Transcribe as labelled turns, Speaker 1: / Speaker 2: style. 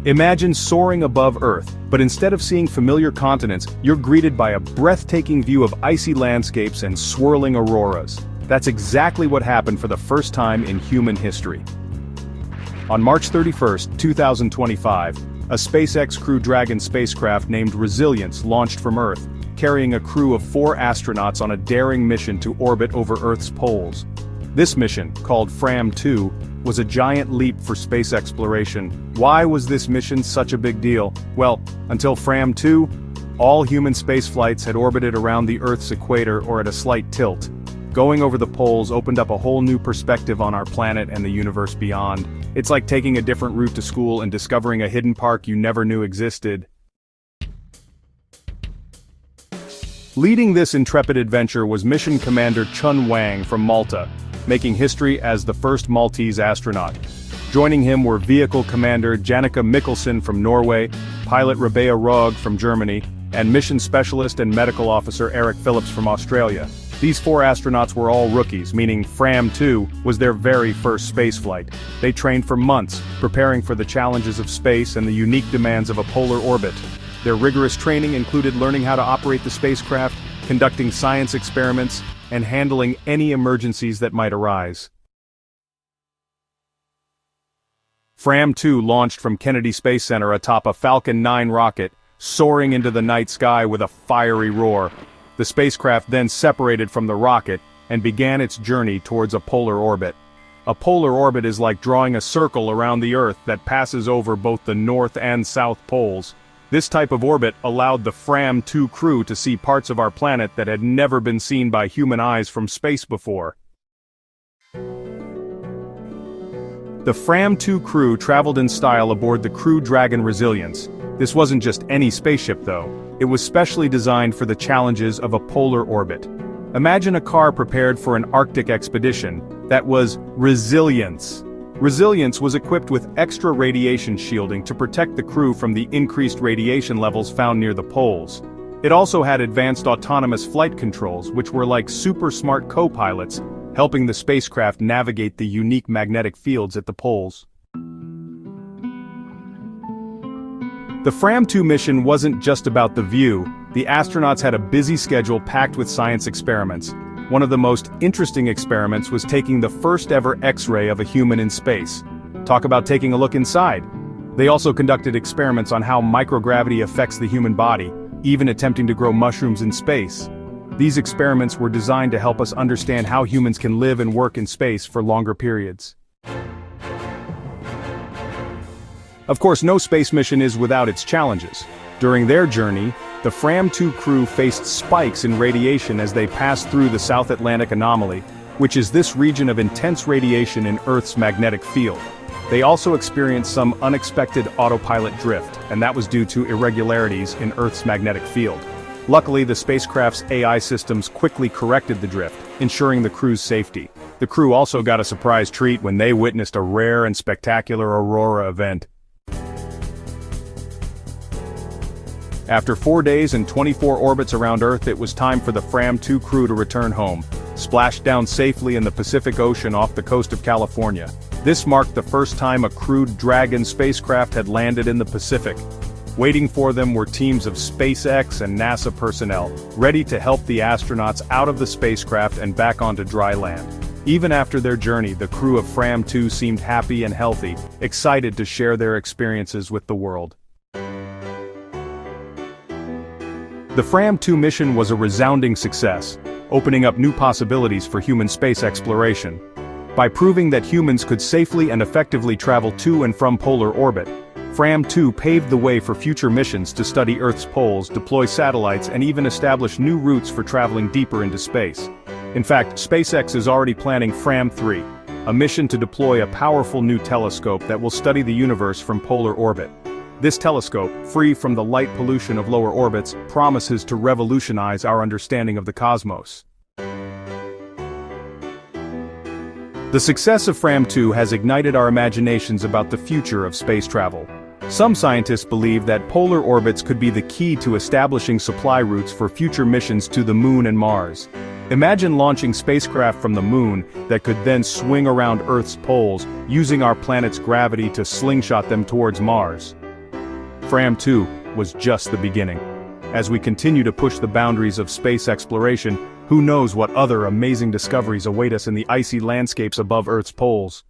Speaker 1: Imagine soaring above Earth, but instead of seeing familiar continents, you're greeted by a breathtaking view of icy landscapes and swirling auroras. That's exactly what happened for the first time in human history. On March 31, 2025, a SpaceX Crew Dragon spacecraft named Resilience launched from Earth, carrying a crew of 4 astronauts on a daring mission to orbit over Earth's poles. This mission, called FRAM-2, was a giant leap for space exploration. Why was this mission such a big deal? Well, until FRAM-2, all human spaceflights had orbited around the Earth's equator or at a slight tilt. Going over the poles opened up a whole new perspective on our planet and the universe beyond. It's like taking a different route to school and discovering a hidden park you never knew existed. Leading this intrepid adventure was Mission Commander Chun Wang from Malta, making history as the first Maltese astronaut. Joining him were Vehicle Commander Jannica Mikkelsen from Norway, pilot Rebea Rogg from Germany, and Mission Specialist and Medical Officer Eric Phillips from Australia. These 4 astronauts were all rookies, meaning FRAM-2 was their very first spaceflight. They trained for months, preparing for the challenges of space and the unique demands of a polar orbit. Their rigorous training included learning how to operate the spacecraft, conducting science experiments, and handling any emergencies that might arise. FRAM-2 launched from Kennedy Space Center atop a Falcon 9 rocket, soaring into the night sky with a fiery roar. The spacecraft then separated from the rocket and began its journey towards a polar orbit. A polar orbit is like drawing a circle around the Earth that passes over both the North and South poles. This type of orbit allowed the FRAM-2 crew to see parts of our planet that had never been seen by human eyes from space before. The FRAM-2 crew traveled in style aboard the Crew Dragon Resilience. This wasn't just any spaceship though. It was specially designed for the challenges of a polar orbit. Imagine a car prepared for an Arctic expedition. That was Resilience. Resilience was equipped with extra radiation shielding to protect the crew from the increased radiation levels found near the poles. It also had advanced autonomous flight controls, which were like super smart co-pilots, helping the spacecraft navigate the unique magnetic fields at the poles. The FRAM-2 mission wasn't just about the view. The astronauts had a busy schedule packed with science experiments. One of the most interesting experiments was taking the first ever X-ray of a human in space. Talk about taking a look inside. They also conducted experiments on how microgravity affects the human body, even attempting to grow mushrooms in space. These experiments were designed to help us understand how humans can live and work in space for longer periods. Of course, no space mission is without its challenges. During their journey, the FRAM-2 crew faced spikes in radiation as they passed through the South Atlantic anomaly, which is this region of intense radiation in Earth's magnetic field. They also experienced some unexpected autopilot drift, and that was due to irregularities in Earth's magnetic field. Luckily, the spacecraft's AI systems quickly corrected the drift, ensuring the crew's safety. The crew also got a surprise treat when they witnessed a rare and spectacular aurora event. After 4 days and 24 orbits around Earth, it was time for the FRAM-2 crew to return home, splashed down safely in the Pacific Ocean off the coast of California. This marked the first time a crewed Dragon spacecraft had landed in the Pacific. Waiting for them were teams of SpaceX and NASA personnel, ready to help the astronauts out of the spacecraft and back onto dry land. Even after their journey, the crew of FRAM-2 seemed happy and healthy, excited to share their experiences with the world. The FRAM-2 mission was a resounding success, opening up new possibilities for human space exploration. By proving that humans could safely and effectively travel to and from polar orbit, FRAM-2 paved the way for future missions to study Earth's poles, deploy satellites, and even establish new routes for traveling deeper into space. In fact, SpaceX is already planning FRAM-3, a mission to deploy a powerful new telescope that will study the universe from polar orbit. This telescope, free from the light pollution of lower orbits, promises to revolutionize our understanding of the cosmos. The success of FRAM-2 has ignited our imaginations about the future of space travel. Some scientists believe that polar orbits could be the key to establishing supply routes for future missions to the Moon and Mars. Imagine launching spacecraft from the Moon that could then swing around Earth's poles, using our planet's gravity to slingshot them towards Mars. FRAM 2 was just the beginning. As we continue to push the boundaries of space exploration, who knows what other amazing discoveries await us in the icy landscapes above Earth's poles.